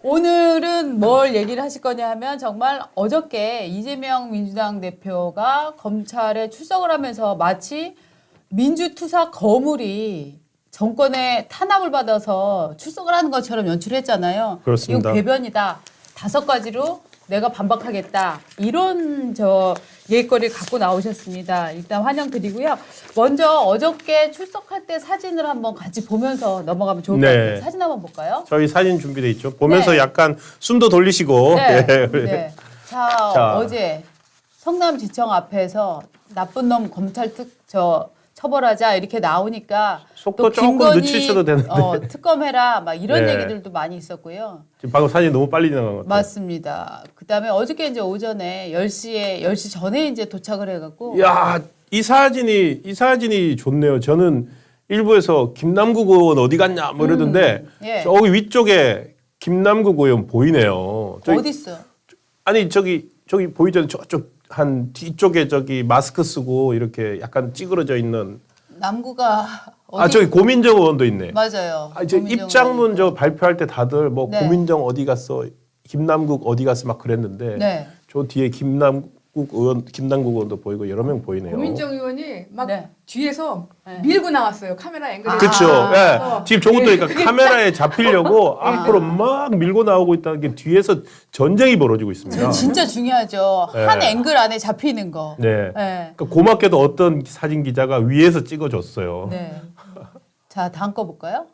오늘은 뭘 얘기를 하실 거냐 하면 정말 어저께 이재명 민주당 대표가 검찰에 출석을 하면서 마치 민주투사 거물이 정권의 탄압을 받아서 출석을 하는 것처럼 연출했잖아요. 그렇습니다. 이거 궤변이다. 5가지로 내가 반박하겠다. 이런 얘기거리를 갖고 나오셨습니다. 일단 환영드리고요. 먼저 어저께 출석할 때 사진을 한번 같이 보면서 넘어가면 좋을 것 같아요. 사진 한번 볼까요? 저희 사진 준비돼 있죠. 보면서 네. 약간 숨도 돌리시고. 네. 네. 네. 자, 어제 성남지청 앞에서 나쁜 놈 검찰 처벌하자 이렇게 나오니까 속도 조금 늦추셔도 되는데. 특검해라 막 이런 네. 얘기들도 많이 있었고요. 지금 방금 사진 너무 빨리 지나간 것 같아요. 맞습니다. 그다음에 어저께 이제 오전에 10시 전에 이제 도착을 해갖고. 야, 이 사진이 좋네요. 저는 일부에서 김남국 의원 어디 갔냐 뭐 이러던데 예. 저기 위쪽에 김남국 의원 보이네요. 어디 있어? 아니 저기 보이잖아요. 저쪽 한 뒤쪽에 저기 마스크 쓰고 이렇게 약간 찌그러져 있는. 남구가 어디? 저기 고민정 의원도 있네. 맞아요. 저 입장문 저 발표할 때 다들 뭐 네. 고민정 어디 갔어, 김남국 어디 갔어 막 그랬는데 네. 저 뒤에 김남국 의원도 보이고 여러 명 보이네요. 고민정 의원이 막 네. 뒤에서 네. 밀고 나왔어요. 카메라 앵글에. 그렇죠. 아. 지금 저것도 그러니까 카메라에 잡히려고 앞으로 막 밀고 나오고 있다는 게 뒤에서 전쟁이 벌어지고 있습니다. 진짜 중요하죠. 네. 한 앵글 안에 잡히는 거. 네. 네. 그러니까 고맙게도 어떤 사진 기자가 위에서 찍어줬어요. 네. 자, 다음 거 볼까요?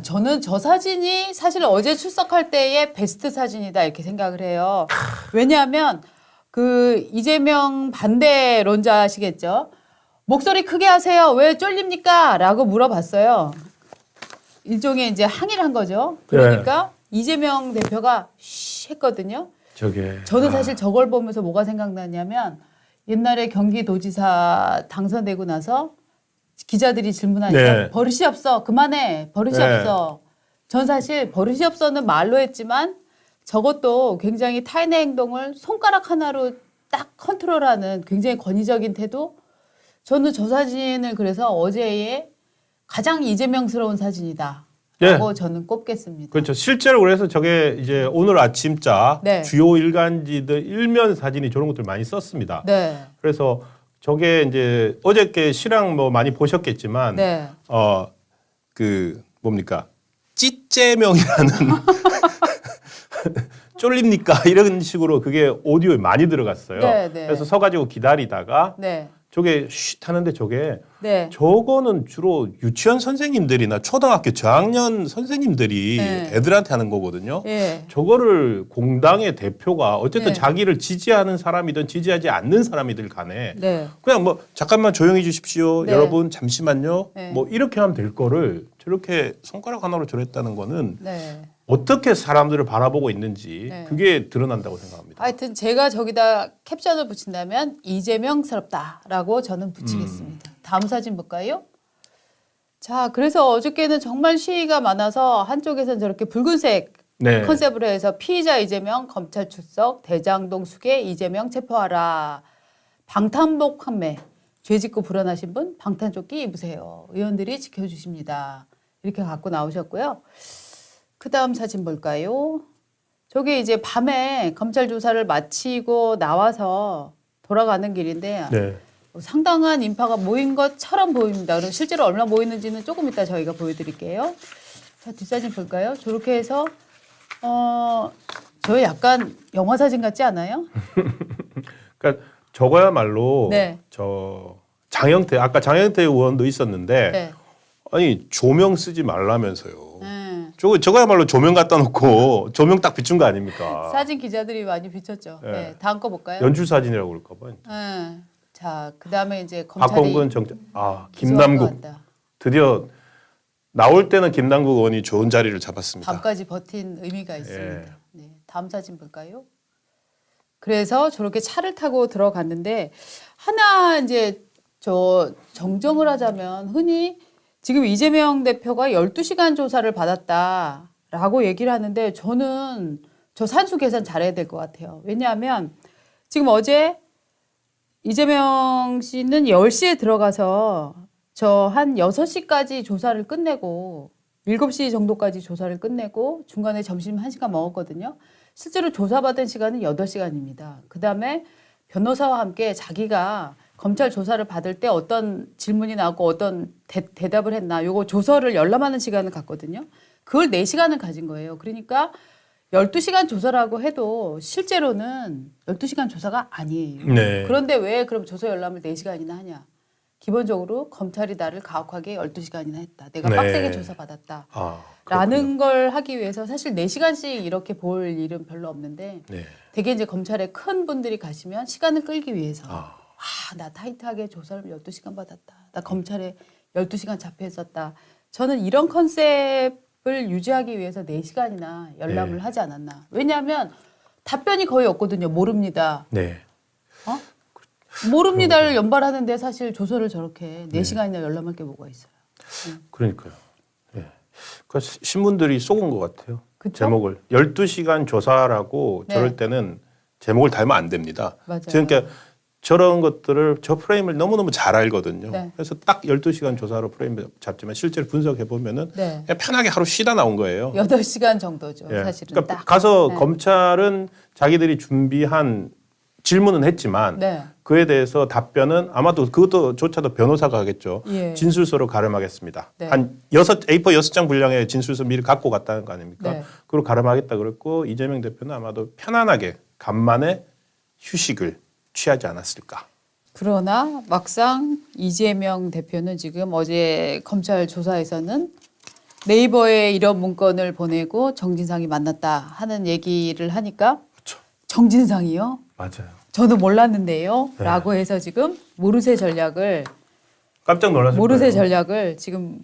저는 저 사진이 사실 어제 출석할 때의 베스트 사진이다 이렇게 생각을 해요. 왜냐하면 그 이재명 반대론자시겠죠. 목소리 크게 하세요. 왜 쫄립니까? 라고 물어봤어요. 일종의 이제 항의를 한 거죠. 그러니까 이재명 대표가 쉬 했거든요. 저는 사실 저걸 보면서 뭐가 생각나냐면 옛날에 경기도지사 당선되고 나서 기자들이 질문하니까 네. 버릇이 없어. 그만해. 버릇이 네. 없어. 전 사실 버릇이 없어는 말로 했지만 저것도 굉장히 타인의 행동을 손가락 하나로 딱 컨트롤하는 굉장히 권위적인 태도. 저는 저 사진을 그래서 어제의 가장 이재명스러운 사진이다. 라고 저는 꼽겠습니다. 그렇죠. 실제로 그래서 저게 이제 오늘 아침자 네. 주요 일간지들 일면 사진이 저런 것들 많이 썼습니다. 네. 그래서 저게 이제 어저께 실황 뭐 많이 보셨겠지만 네. 그 뭡니까 찌째명이라는 쫄립니까 이런 식으로 그게 오디오에 많이 들어갔어요. 네, 네. 그래서 서가지고 기다리다가 네. 저게 쉿 하는데 저게 네. 저거는 주로 유치원 선생님들이나 초등학교 저학년 선생님들이 네. 애들한테 하는 거거든요. 예. 저거를 공당의 대표가 어쨌든 네. 자기를 지지하는 사람이든 지지하지 않는 사람이든 간에 네. 그냥 뭐 잠깐만 조용히 주십시오. 네. 여러분 잠시만요. 네. 뭐 이렇게 하면 될 거를 저렇게 손가락 하나로 저랬다는 거는 네. 어떻게 사람들을 바라보고 있는지 네. 그게 드러난다고 생각합니다. 하여튼 제가 저기다 캡션을 붙인다면 이재명스럽다라고 저는 붙이겠습니다. 다음 사진 볼까요? 자, 그래서 어저께는 정말 시위가 많아서 한쪽에서는 저렇게 붉은색 네. 컨셉으로 해서 피의자 이재명 검찰 출석 대장동 수계 이재명 체포하라 방탄복 판매 죄 짓고 불안하신 분 방탄조끼 입으세요. 의원들이 지켜주십니다. 이렇게 갖고 나오셨고요. 그 다음 사진 볼까요? 저게 이제 밤에 검찰 조사를 마치고 나와서 돌아가는 길인데 네. 상당한 인파가 모인 것처럼 보입니다. 그럼 실제로 얼마나 모이는지는 조금 이따 저희가 보여드릴게요. 자, 뒷사진 볼까요? 저렇게 해서 저 약간 영화 사진 같지 않아요? 그러니까 저거야말로 네. 저 장영태 아까 장영태 의원도 있었는데 네. 아니 조명 쓰지 말라면서요. 네. 저거야말로 조명 갖다 놓고 조명 딱 비춘 거 아닙니까? 사진 기자들이 많이 비쳤죠. 네. 네. 다음 거 볼까요? 연출 사진이라고 그럴까 봐. 네. 자, 그 다음에 이제 검찰이 박범근 정장 우승한 것 김남국 같다. 드디어 나올 때는 김남국 의원이 좋은 자리를 잡았습니다. 밤까지 버틴 의미가 있습니다. 예. 네, 다음 사진 볼까요? 그래서 저렇게 차를 타고 들어갔는데 하나 이제 저 정정을 하자면 흔히 지금 이재명 대표가 12시간 조사를 받았다라고 얘기를 하는데 저는 저 산수 계산 잘해야 될 것 같아요. 왜냐하면 지금 어제 이재명 씨는 10시에 들어가서 저 한 6시까지 조사를 끝내고 7시 정도까지 조사를 끝내고 중간에 점심 1시간 먹었거든요. 실제로 조사받은 시간은 8시간입니다. 그다음에 변호사와 함께 자기가 검찰 조사를 받을 때 어떤 질문이 나왔고 어떤 대답을 했나 요거 조서를 열람하는 시간을 갖거든요. 그걸 4시간을 가진 거예요. 그러니까 12시간 조사라고 해도 실제로는 12시간 조사가 아니에요. 네. 그런데 왜 그럼 조서 열람을 4시간이나 하냐. 기본적으로 검찰이 나를 가혹하게 12시간이나 했다. 내가 네. 빡세게 조사받았다. 아, 라는 걸 하기 위해서 사실 4시간씩 이렇게 볼 일은 별로 없는데 네. 되게 이제 검찰에 큰 분들이 가시면 시간을 끌기 위해서 아. 나 타이트하게 조사를 12시간 받았다. 나 검찰에 12시간 잡혀 있었다. 저는 이런 컨셉을 유지하기 위해서 4시간이나 열람을 네. 하지 않았나. 왜냐하면 답변이 거의 없거든요. 모릅니다. 네. 모릅니다를 연발하는데 사실 조서를 저렇게 4시간이나 열람할 게 뭐가 있어요. 그러니까요. 예. 그 신문들이 속은 것 같아요. 그쵸? 제목을 12시간 조사라고 네. 저럴 때는 제목을 달면 안 됩니다. 맞아요. 그러니까 저런 것들을 저 프레임을 너무너무 잘 알거든요. 네. 그래서 딱 12시간 조사로 프레임 잡지만 실제로 분석해 보면은 네. 그냥 편하게 하루 쉬다 나온 거예요. 8시간 정도죠. 예. 사실은 그러니까 딱. 가서 네. 검찰은 자기들이 준비한 질문은 했지만 네. 그에 대해서 답변은 아마도 그것도조차도 변호사가 하겠죠. 예. 진술서로 가름하겠습니다. 네. 한 A4 6장 분량의 진술서 미리 갖고 갔다는 거 아닙니까? 네. 그걸 가름하겠다 그랬고 이재명 대표는 아마도 편안하게 간만에 휴식을 취하지 않았을까. 그러나 막상 이재명 대표는 지금 어제 검찰 조사에서는 네이버에 이런 문건을 보내고 정진상이 만났다 하는 얘기를 하니까 그렇죠. 정진상이요? 맞아요. 저도 몰랐는데요. 네. 라고 해서 지금 모르쇠 전략을 깜짝 놀랐을 모르쇠 거예요. 전략을 지금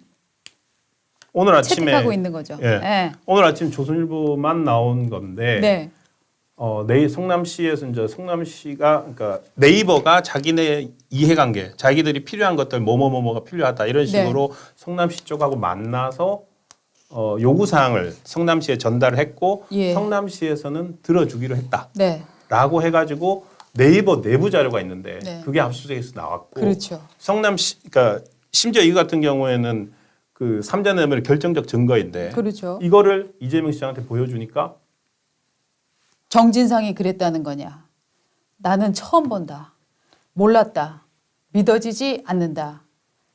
오늘 아침에 채택하고 있는 거죠. 예. 네. 오늘 아침 조선일보만 나온 건데 네. 성남시에서 이제 성남시가 그러니까 네이버가 자기네 이해관계, 자기들이 필요한 것들 뭐가 필요하다 이런 식으로 성남시 쪽하고 만나서 요구 사항을 성남시에 전달을 했고 예. 성남시에서는 들어주기로 했다라고 네. 해가지고 네이버 내부 자료가 있는데 네. 그게 압수수색에서 나왔고 그렇죠. 성남시 그러니까 심지어 이거 같은 경우에는 그 삼자 내밀 결정적 증거인데 그렇죠. 이거를 이재명 시장한테 보여주니까. 정진상이 그랬다는 거냐. 나는 처음 본다. 몰랐다. 믿어지지 않는다.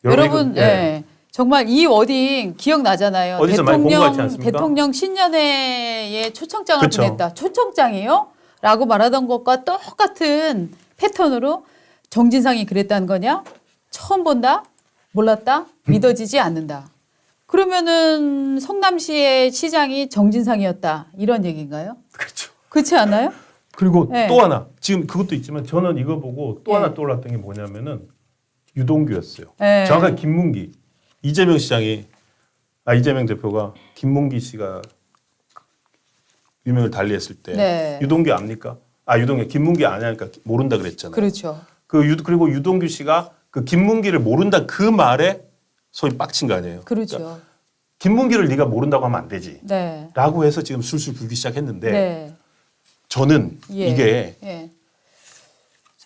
여러분, 예. 예. 정말 이 워딩 기억나잖아요. 어디서 많이 본것 같지 않습니까? 대통령 신년회에 초청장을 그쵸. 보냈다. 초청장이요? 라고 말하던 것과 똑같은 패턴으로 정진상이 그랬다는 거냐? 처음 본다? 몰랐다? 믿어지지 않는다. 그러면은 성남시의 시장이 정진상이었다. 이런 얘기인가요? 그렇죠. 그렇지 않아요? 그리고 네. 또 하나 지금 그것도 있지만 저는 이거 보고 또 네. 하나 떠올랐던 게 뭐냐면은 유동규였어요. 네. 정확하게 김문기 이재명 대표가 김문기 씨가 유명을 달리했을 때 네. 유동규 압니까? 유동규 김문기 아냐니까 모른다 그랬잖아요. 그렇죠. 그리고 유동규 씨가 그 김문기를 모른다 그 말에 소위 빡친 거 아니에요. 그렇죠. 그러니까 김문기를 네가 모른다고 하면 안 되지. 네. 라고 해서 지금 술술 불기 시작했는데 네. 저는 예. 이게 예.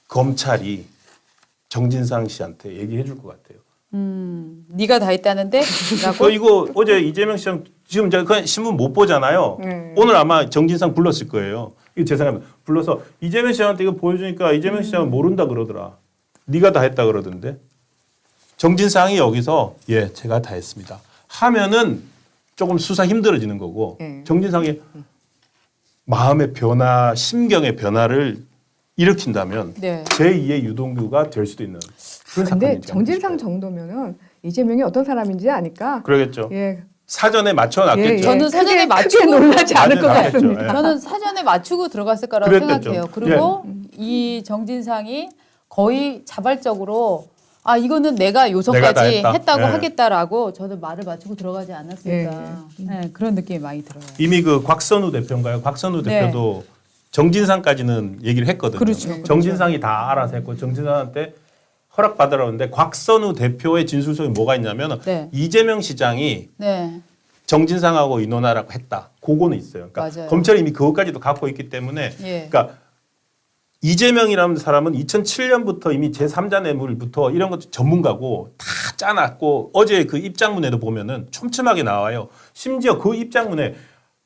검찰이 정진상 씨한테 얘기해 줄 것 같아요. 네가 다 했다는데? 라고? 이거 어제 이재명 시장 지금 제가 그 신문 못 보잖아요. 오늘 아마 정진상 불렀을 거예요. 이거 제 생각에 불러서 이재명 시장한테 이거 보여주니까 이재명 시장은 모른다 그러더라. 네가 다 했다 그러던데. 정진상이 여기서 예 제가 다 했습니다. 하면은 조금 수사 힘들어지는 거고 정진상이 마음의 변화, 심경의 변화를 일으킨다면 네. 제2의 유동규가 될 수도 있는 그런 근데 사건이지 정진상 않을까 싶어요. 정도면은 이재명이 어떤 사람인지 아니까. 그러겠죠. 예. 사전에 맞춰놨겠죠. 예. 저는 사전에 크게 맞추고 놀라지 않을 것 맞겠죠. 같습니다. 예. 저는 사전에 맞추고 들어갔을 거라고 그랬겠죠. 생각해요. 그리고 이 정진상이 거의 자발적으로 이거는 내가 내가 다 요소까지 했다. 했다고 예. 하겠다라고 저는 말을 맞추고 들어가지 않았을까. 예, 그런 느낌이 많이 들어요. 이미 그 곽선우 대표인가요? 곽선우 네. 대표도 정진상까지는 얘기를 했거든요. 그렇죠. 정진상이 다 알아서 했고 정진상한테 허락받으라는데 곽선우 대표의 진술서에 뭐가 있냐면 네. 이재명 시장이 네. 정진상하고 의논하라고 했다. 그거는 있어요. 그러니까 맞아요. 검찰이 이미 그것까지도 갖고 있기 때문에 예. 그러니까 이재명이라는 사람은 2007년부터 이미 제3자 뇌물부터 이런 것 전문가고 다 짜놨고 어제 그 입장문에도 보면은 촘촘하게 나와요. 심지어 그 입장문에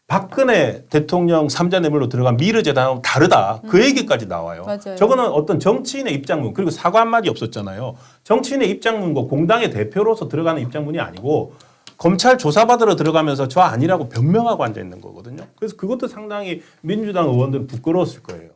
박근혜 대통령 3자 뇌물로 들어간 미르재단하고 다르다. 그 얘기까지 나와요. 맞아요. 저거는 어떤 정치인의 입장문 그리고 사과 한마디 없었잖아요. 정치인의 입장문과 공당의 대표로서 들어가는 입장문이 아니고 검찰 조사받으러 들어가면서 저 아니라고 변명하고 앉아 있는 거거든요. 그래서 그것도 상당히 민주당 의원들은 부끄러웠을 거예요.